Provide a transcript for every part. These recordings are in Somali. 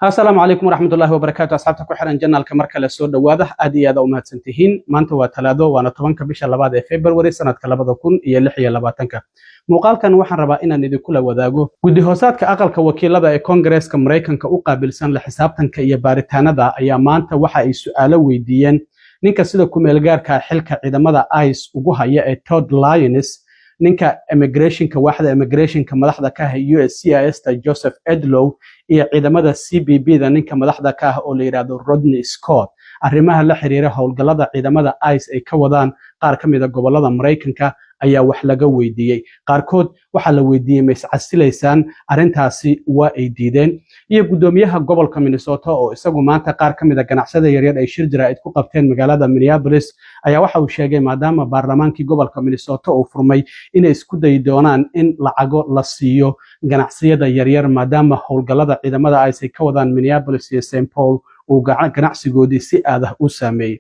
السلام عليكم ورحمة الله وبركاته. أصحابتك وحرن جنة الكمركة للسود واضح أدي هذا أمهات سنتهين ما أنت وثلاثة وأنا طبعا كبيش اللبادة فبراير سنة كلبادة كون يلحي اللباتنك مقال كان وحن ربائنا ندي كل وذاقه ودي هوسات كأقل كوكيل هذا كونغرس كمريكان كأقابل سنة لحسابتن كيبارتان هذا أيام ما أنت وحى السؤال ويدين نينك سيدا كوميلجار كحلك إذا ماذا آيس وجوها يا تود لاينس ninka immigration ka waaxda immigration ka madaxda ka ah USCIS ta Joseph Edlow iyo ciidamada CBP da ninka madaxda ka ah oo la yiraahdo Rodney Scott arrimaha la xiriira howlgallada ciidamada ICE ay ka wadaan qaar ka mid ah gobolada Mareykanka ayaa wax laga weydiiyay qaarkood waxa la weydiiyay ma iscasilaysaan arintaasi waa ay diideen iyo gudoomiyaha gobolka Minnesota oo isagu maanta qaar ka mid ah ganacsiyada yaryar ay shir jiraa'id ku qabteen magaalada Minneapolis ayaa waxa uu sheegay maadaama baarlamaankii gobolka Minnesota uu furmay inay isku day doonaan in lacago la siiyo ganacsiyada yaryar maadaama howlgallada ciidamada ay ka wadaan Minneapolis iyo St. Paul uu ganacsigoodii si aad ah u saameeyay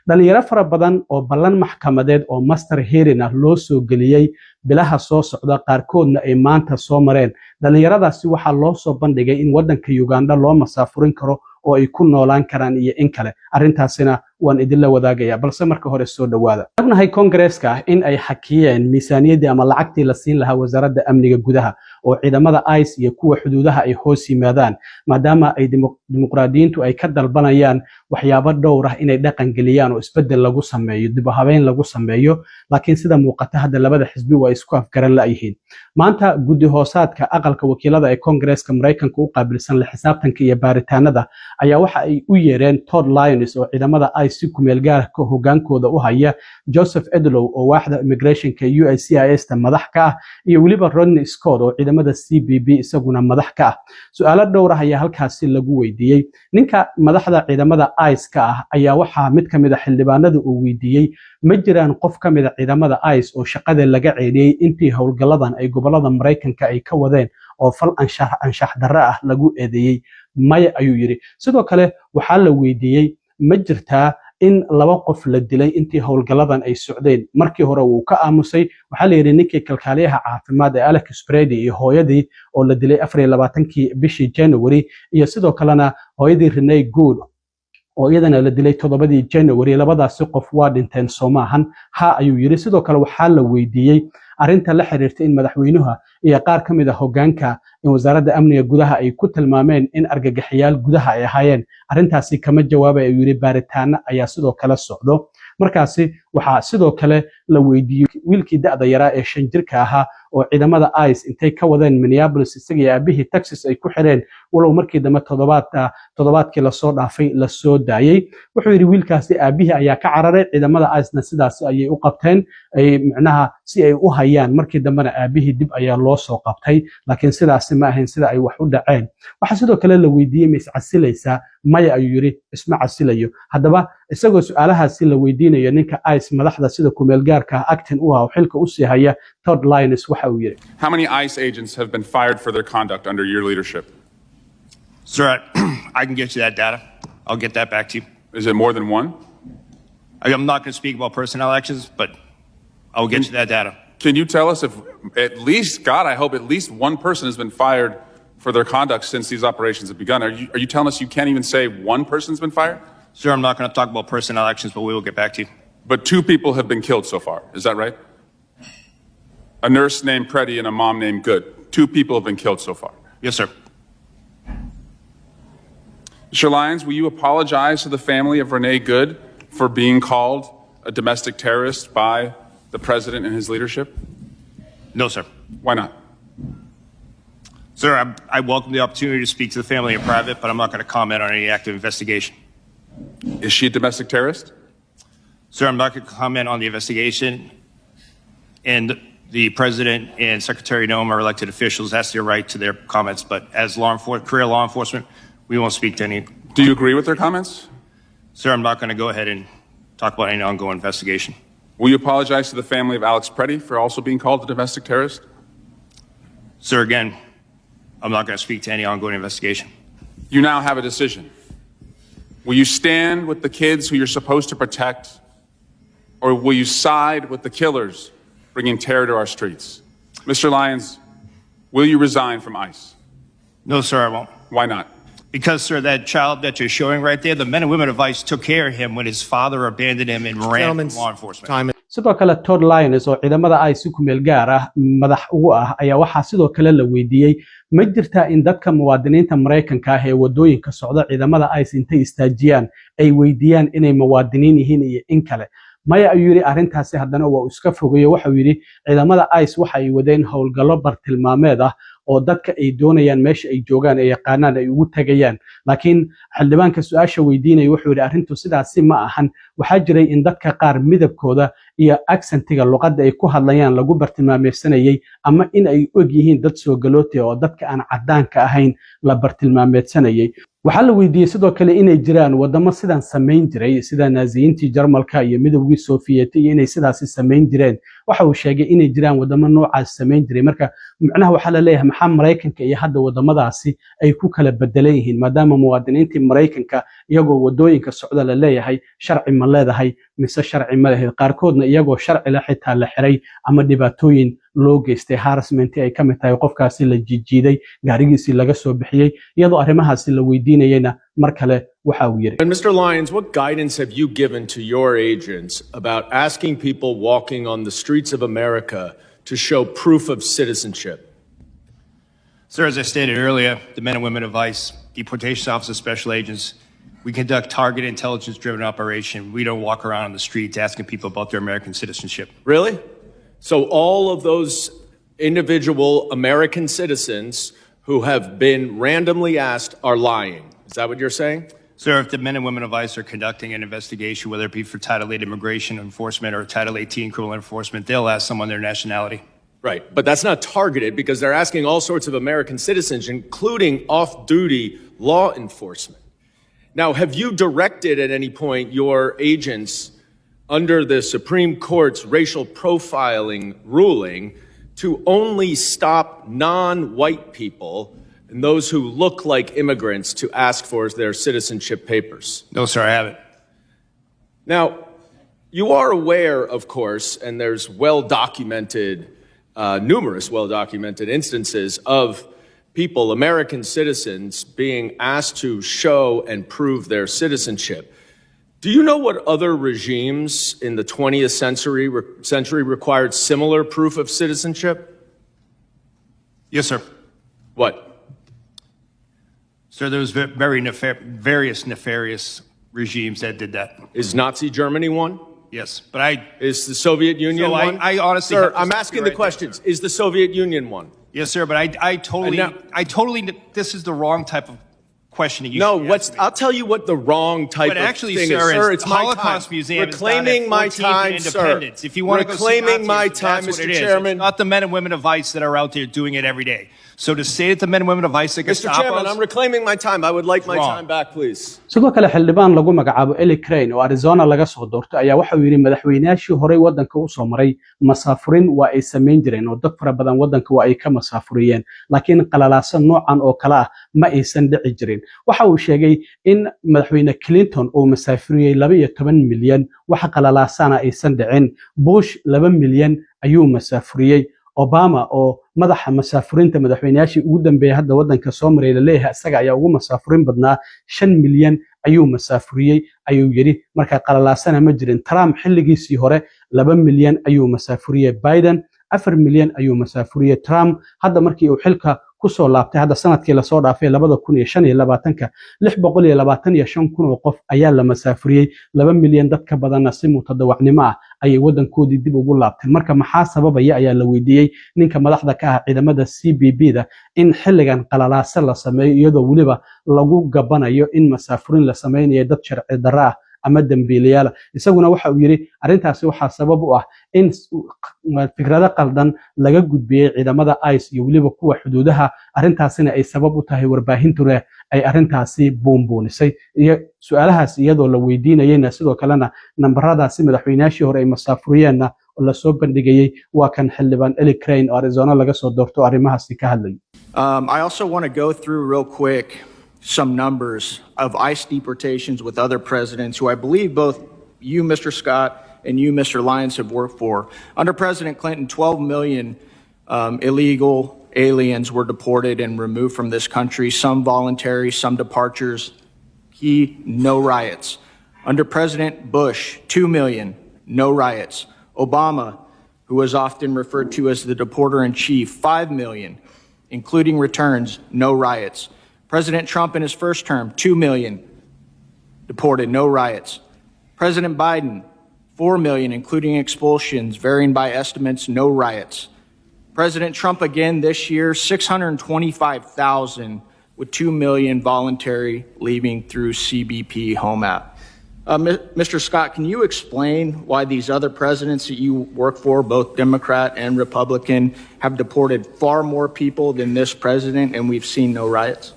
dhalinyaro fara badan oo ballan maxkamadeed oo master hearing ah loo soo geliyay bilaha soo socda qaarkoodna ay maanta soo mareen dhalinyaradaasi waxaa loo soo bandhigay in wadanka Uganda loo masaafurin karo oo ay ku noolaan karaan iyo in kale arintaasina waan idin la wadaagaya balse marka hore soo dhawaada ognahay Congress-ka in ay xakiyeen miisaaniyadii ama lacagtii la siin lahaa wasaaradda amniga gudaha oo ciidamada ICE iyo kuwa xuduudaha ay hoos yimaadaan maadaama ay dimuqraadiyiintu ay ka dalbanayaan waxyaabo dhowr ah inay dhaqan geliyaan oo isbedel lagu sameeyo dib u habeyn lagu sameeyo laakiin sida muuqata hadda labada xisbi waa isku afgaran la yihiin maanta guddi hoosaadka aqalka wakiilada ee Congress-ka Mareykanka u qaabilsan la xisaabtanka iyo baaritaanada ayaa waxa ay u yeereen Todd Lyons oo ciidamada ICE ku meel gaar ka hogaankooda u haya Joseph Edlow oo waaxda immigration-ka USCIS ta madax ka ah iyo waliba Rodney Scott oo ciidamada CBP isaguna madax ka ah su'aalo dhowr ah ayaa halkaasi lagu weydiiyay ninka madaxda ciidamada ICE ka ah ayaa waxa mid kamid ah xildhibaanada uu weydiiyay ma jiraan qof kamid ah ciidamada ICE oo shaqada laga ceeliyay intii howlgalladan ay gobolada Mareykanka ay ka wadeen oo fal anshax darro ah lagu eedeeyay maya ayuu yiri sidoo kale waxa la weydiiyay ma jirtaa in laba qof la dilay intii howlgalladan ay socdeen markii hore uu ka aamusay waxa la yiri ninkii kalkaaliyaha caafimaad ee Alex Brady iyo hooyadii oo la dilay 24kii bishii January iyo sidoo kalena hooyadii Renee Good oo iyadana la dilay 7 January labadaasi qof waa dhinteen Soomahan ha ayuu yiri sidoo kale waxa la weydiiyay arinta la xiriirtay in madaxweynuhu iyo qaar ka mid ah hoggaanka in wasaaradda amniga gudaha ay ku tilmaameen in argagaxyaal gudaha ay ahaayeen arintaasi kama jawaabay ayuu yiri baaritaana ayaa sidoo kale socdo markaasi waxa sidoo kale la weydiiyay wiilkii da'da yaraa ee 5 jirka ahaa oo ciidamada ICE intay ka wadeen Minneapolis isaga iyo aabihii Texas ay ku xireen walow markii dambe toddobaadkii la soo dhaafay la soo daayay wuxuu yiri wiilkaasi aabihii ayaa ka cararay ciidamada ICE-na sidaas ayay u qabteen ay macnaha si ay u hayaan markii dambena aabihii dib ayaa loo soo qabtay laakiin sidaas ma ahayn sida ay wax u dhaceen waxa sidoo kale la weydiiyay ma iscasilaysaa maya ayuu yiri isma casilayo haddaba isagoo su'aalahaasi la weydiinayo ninka ICE madaxda sida ku meel gaarka acting u ah xilka u sii haya Todd Lyons waxa uu yiri How many ICE agents have been fired for their conduct under your leadership? Sir, I can get you that data. I'll get that back to you. Is it more than one? I'm not going to speak about personnel actions, but I'll get you that data. Can you tell us if at least, God, I hope at least one person has been fired for their conduct since these operations have begun? Are you telling us you can't even say one person's been fired? Sir, I'm not going to talk about personnel actions, but we will get back to you. But 2 people have been killed so far. Is that right? A nurse named Preddy and a mom named Good. 2 people have been killed so far. Yes, sir. Mr. Lyons, will you apologize to the family of Renee Good for being called a domestic terrorist by the president and his leadership? No, sir. Why not? Sir, I welcome the opportunity to speak to the family in private, but I'm not going to comment on any active investigation. Is she a domestic terrorist? Sir, I'm not going to comment on the investigation. And the president and Secretary Noem are elected officials. That's their right to their comments. But as career law enforcement, we won't speak to any. Do you agree with their comments? Sir, I'm not going to go ahead and talk about any ongoing investigation. Will you apologize to the family of Alex Preddy for also being called a domestic terrorist? Sir, again, I'm not going to speak to any ongoing investigation. You now have a decision. Will you stand with the kids who you're supposed to protect, or will you side with the killers bringing terror to our streets? Mr. Lyons, will you resign from ICE? No, sir, I won't. Why not? Because, sir, that child that you're showing right there, the men and women of ICE took care of him when his father abandoned him and ran from law enforcement. sidoo kale Todd Lyons oo ciidamada ICE ku meel gaar ah madax ugu ah ayaa waxaa sidoo kale la weydiiyey ma jirtaa in dadka muwaadiniinta Mareykanka ah ee wadooyinka socda ciidamada ICE intay istaajiyaan ay weydiiyaan inay muwaadiniin yihiin iyo in kale maya ayuu yiri arrintaasi haddana waa iska fogeeyo waxa uu yiri ciidamada ICE waxa ay wadeen howlgallo bartilmaameed ah oo dadka ay doonayaan meesha ay joogaan ay yaqaanaan ay ugu tagayaan laakiin xildhibaanka su'aasha weydiinay wuxuu yiri arrintu sidaasi ma ahan waxa jiray in dadka qaar midabkooda iyo accentiga luqadda ay ku hadlayaan lagu bartilmaameedsanayay ama in ay og yihiin dad soo galootay oo dadka aan cadaanka ahayn la bartilmaameedsanayay waxaa la weydiiyey sidoo kale inay jiraan wadamo sidan samayn jiray sida Naaziyiintii Jarmalka iyo midowgii Sofiyeeti inay sidaasi samayn jireen waxa uu sheegay inay jiraan wadamo noocaas samayn jiray marka macnaha waxa la leeyahay maxaa Mareykanka iyo hadda wadamadaasi ay ku kala bedelan yihiin maadaama muwaadiniintii Mareykanka iyagoo wadooyinka socda la leeyahay sharci ma leedahay mise sharci ma leeyahay qaarkoodna iyagoo sharci la xitaa la xiray ama dhibaatooyin loo geystay harassment ay ka mid tahay qofkaasi la jijiiday gaarigiisii laga soo bixiyay iyadoo arrimahaasi la weydiinayna mar kale waxa uu yiri And Mr. Lyons, what guidance have you given to your agents about asking people walking on the streets of America to show proof of citizenship? Sir, as I stated earlier, the men and women of ICE, deportation officers, special agents, we conduct targeted intelligence-driven operation. We don't walk around on the streets asking people about their American citizenship. Really? So all of those individual American citizens who have been randomly asked are lying. Is that what you're saying? Sir, if the men and women of ICE are conducting an investigation, whether it be for Title 8 immigration enforcement or Title 18 criminal enforcement, they'll ask someone their nationality. Right, but that's not targeted because they're asking all sorts of American citizens, including off-duty law enforcement. Now, have you directed at any point your agents under the Supreme Court's racial profiling ruling to only stop non-white people and those who look like immigrants to ask for their citizenship papers? No, sir, I haven't. Now, you are aware, of course, and there's numerous well-documented instances of people, American citizens, being asked to show and prove their citizenship. Do you know what other regimes in the 20th century required similar proof of citizenship? Yes, sir. What? Sir, there was various nefarious regimes that did that. Is Nazi Germany one? Yes, but Is the Soviet Union one? I honestly, sir, I'm asking the questions. Is the Soviet Union one? Yes, sir, but I totally, this is the wrong type of questioning. I'll tell you what the wrong type of actually, thing sir, is. Sir, it's my Holocaust time. Museum Reclaiming my time, sir. If you want to go see Reclaiming my Nazis, time, that's what Mr. it is. Chairman. It's not the men and women of ICE that are out there doing it every day. So to say that the men and women of ICE are going to Mr. stop Chairman, us, I'm reclaiming my time. I would like my wrong. time back, please. sidoo kale xildhibaan lagu magacaabo Eli Crane oo Arizona laga soo doortay ayaa waxa uu yiri madaxweynayaashii hore wadanka u soo maray masaafurin waa ay sameyn jireen oo dad fara badan wadanka waa ay ka masaafuriyeen laakiin qalalaasan noocan oo kala ah ma aysan dhici jirin waxa uu sheegay in madaxweyne Clinton uu masaafuriyay 12 milyan waxa qalalaasana aysan dhicin Bush 2 milyan ayuu masaafuriyay Obama oo madaxa masaafurinta madaxweynayaashii ugu dambeeyay hadda wadanka soo maray leeyahay isaga ayaa ugu masaafurin badnaa 5 milyan ayuu masaafuriyay ayuu yiri marka qalalaasana ma jirin Trump xilligiisii hore 2 milyan ayuu masaafuriyay Biden 4 milyan ayuu masaafuriyay Trump hadda markii uu xilka ku soo laabtay hadda sanadkii la soo dhaafay 2025 625 kun oo qof ayaa la masaafuriyay 2 milyan dad ka badan si mutadawacnimo ah ay wadankoodii dib ugu laabteen marka maxaa sababaya ayaa la weydiiyay ninka madaxda ka ah ciidamada CBP-da in xilligan qalalaasa la sameeyo iyadoo waliba lagu gabanayo in masaafurin la sameeyo dad sharci darro ah ama dambiilayaal isaguna waxa uu yiri arintaasi waxa sabab u ah in fikrado qaldan laga gudbiyay ciidamada ICE iyo waliba kuwa xuduudaha arintaasina ay sabab u tahay warbaahintura ay arintaasi boombonisay iyo su'aalahaas iyadoo la weydiinayna sidoo kalena nambaradaasi madaxweynayaashii hore ay masaafuriyeenna oo la soo bandhigayay waa kan xildhibaan Eli Crane oo Arizona laga soo doorto arrimahaasi ka hadlay I also want to go through real quick some numbers of ICE deportations with other presidents who I believe both you, Mr. Scott, and you, Mr. Lyons, have worked for. Under President Clinton, 12 million illegal aliens were deported and removed from this country, some voluntary, some departures. No riots. Under President Bush, 2 million, no riots. Obama, who was often referred to as the deporter-in-chief, 5 million, including returns, no riots. President Trump in his first term, 2 million deported, no riots. President Biden, 4 million, including expulsions, varying by estimates, no riots. President Trump again this year, 625,000 with 2 million voluntary leaving through CBP Home App. Mr. Scott, can you explain why these other presidents that you work for, both Democrat and Republican, have deported far more people than this president and we've seen no riots?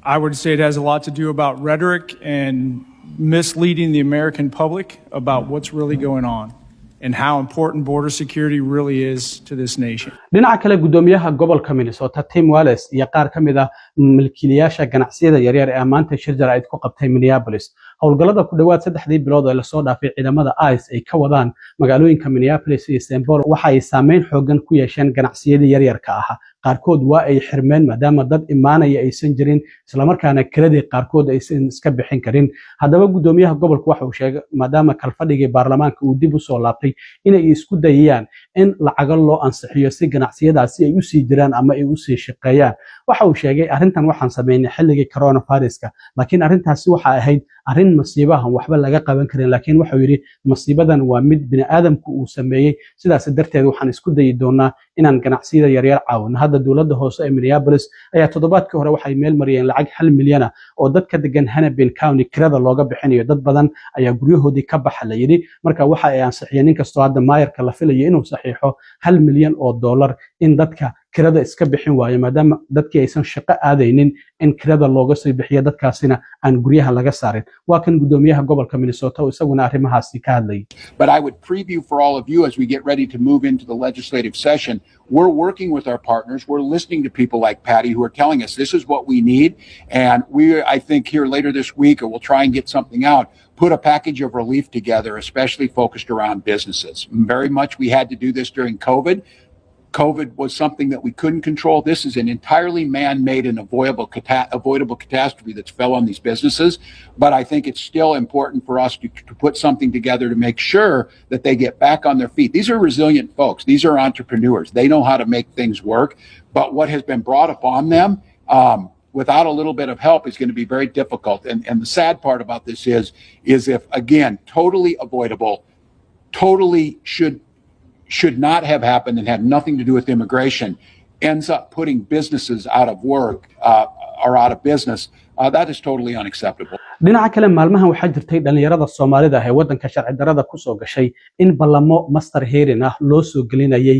I would say it has a lot to do about rhetoric and misleading the American public about what's really going on and how important border security really is to this nation. dhinaca kale gudoomiyaha gobolka Minnesota Tim Walz iyo qaar kamid ah milkiilayaasha ganacsiyada yaryar ee maanta shir jaraa'id ku qabtay Minneapolis howlgallada ku dhawaad 3 bilood oo la soo dhaafay ciidamada ICE ay ka wadaan magaalooyinka Minneapolis iyo St. Paul waxa ay saameyn xooggan ku yeesheen ganacsiyada yaryarka ah qaarkood waa ay xirmeen maadaama dad imaanaya aysan jirin isla markaana kiradii qaarkood aysan iska bixin karin haddaba gudoomiyaha gobolka waxa uu sheegay maadaama kalfadhigii baarlamaanka uu dib u soo laabtay inay isku dayayaan in lacago loo ansixiyo si ganacsiyadaasi ay u sii jiraan ama ay u sii shaqeeyaan waxa uu sheegay arrintan waxaan sameynay xilligii coronavirus-ka laakiin arrintaasi waxa ahayd arrin masiibahan waxba laga qaban karin laakiin waxa uu yiri masiibadan waa mid bini aadamku uu sameeyay sidaas darteed waxaan isku dayi doonaa inaan ganacsiyada yaryar caawino hadda dawladda hoose ee Minneapolis ayaa toddobaadkii hore waxay meel mariyeen lacag 1 milyan oo dadka degan Hennepin County kirada looga bixinayo dad badan ayaa guryahoodii ka baxa la yiri marka waxa ay ansixiyeen inkastoo hadda maayarka la filayo inuu saxiixo 1 milyan oo dollar in dadka kirada iska bixin waayo maadaama dadkii aysan shaqo aadaynin in kirada looga soo bixiyo dadkaasina aan guryaha laga saarin waa kan gudoomiyaha gobolka Minnesota oo isaguna arrimahaasi ka hadlay But I would preview for all of you as we get ready to move into the legislative session. We're working with our partners. We're listening to people like Patty who are telling us this is what we need. And I think here later this week, or we'll try and get something out, put a package of relief together, especially focused around businesses. Very much we had to do this during COVID. COVID was something that we couldn't control. This is an entirely man-made and avoidable catastrophe that's fell on these businesses. But I think it's still important for us to put something together to make sure that they get back on their feet. These are resilient folks. These are entrepreneurs. They know how to make things work. But what has been brought upon them without a little bit of help is going to be very difficult. And the sad part about this is if, again, totally avoidable, totally should not have happened and had nothing to do with immigration, ends up putting businesses out of work or out of business, that is totally unacceptable. dhinaca kale maalmahan waxaa jirtay dhalinyarada Soomaalida ah ee wadanka sharci darrada ku soo gashay in ballamo master hearing ah loo soo gelinayay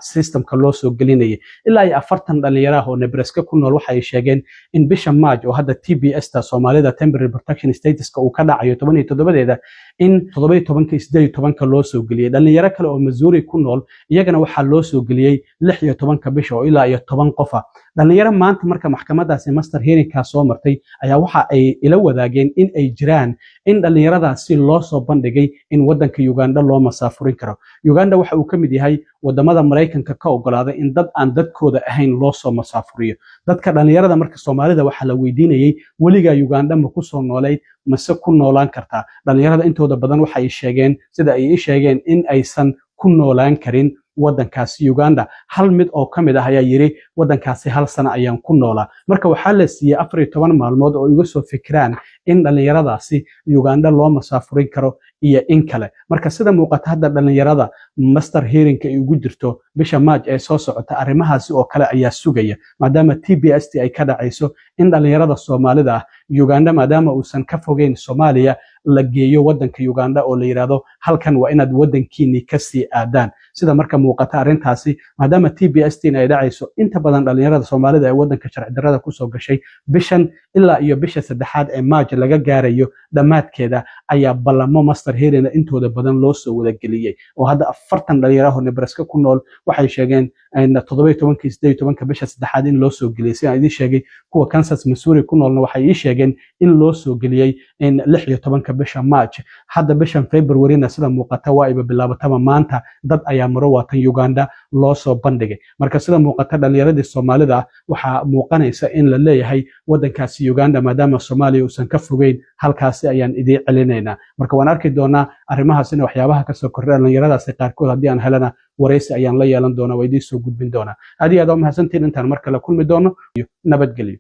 systemka loo soo gelinayay ilaa 40 dhalinyaro ah oo Nebraska ku nool waxa ay sheegeen in bisha March oo hadda TPS ta Soomaalida Temporary Protection Status-ka uu ka dhacayo 17 in 17 loo soo geliyay dhalinyaro kale oo Missouri ku nool iyagana waxa loo soo geliyay 16 bisha oo ilaa 10 qof ah dhalinyaro maanta marka maxkamadaasi master hearing-ka soo martay ayaa waxa ay ila wadaageen in ay jiraan in dhalinyaradaasi loo soo bandhigay in wadanka Uganda loo masaafurin karo Uganda waxa uu ka mid yahay wadamada Mareykanka ka ogolaaday in dad aan dadkooda ahayn loo soo masaafuriyo dadka dhalinyarada marka Soomaalida waxa la weydiinayay waliga Uganda ma ku soo noolay mase ku noolaan kartaa dhalinyarada intooda badan waxa ay sheegeen sida ay sheegeen in aysan ku noolaan karin wadankaasi Uganda hal mid oo kamid ah ayaa yiri wadankaasi hal sano ayaan ku noolaa marka waxa la siiyay 14 maalmood oo iga soo fikiraan in dhalinyaradaasi Uganda loo masaafurin karo iyo in kale marka sida muuqata hadda dhalinyarada master hearing-ka ay ugu jirto bisha March ee soo socota arrimahaasi oo kale ayaa sugaya maadaama TPS ay ka dhacayso in dhalinyarada Soomaalida ah Uganda maadaama uusan ka fogeyn Soomaaliya la geeyo wadanka Uganda oo la yiraahdo halkan waa inaad wadankiini ka sii aadaan sida marka muuqata arrintaasi maadaama TPS ay dhacayso inta badan dhalinyarada Soomaalida ee wadanka sharci darrada ku soo gashay bishan ilaa iyo bisha 3 ee March laga gaarayo dhamaadkeeda ayaa ballamo master hearing intooda badan loo soo wada geliyay oo hadda 40 dhalinyaro Nebraska ku nool waxay sheegeen in 17 bisha 3 in loo soo geliyay si aan idin sheegay kuwa Kansas Missouri ku noolna waxay sheegeen in loo soo geliyay in 16 bisha March hadda bishan February-na sida muuqata waa iba bilaabataba maanta dad ayaa maro waatan Uganda loo soo bandhigay marka sida muuqata dhalinyaradii Soomaalida waxa muuqanaysa in la leeyahay wadankaasi Uganda maadaama Soomaaliya uusan ka fogeyn halkaasi ayaan idin celinaynaa marka waan arki doonaa arrimahaasina waxyaabaha ka soo kordhay dhalinyaradaasi qaarkood haddii aan helana wareysi ayaan la yeelan doonaa waa idin soo gudbin doonaa aad iyo aad u mahadsantiin intaan mar kale kulmi doono nabadgelyo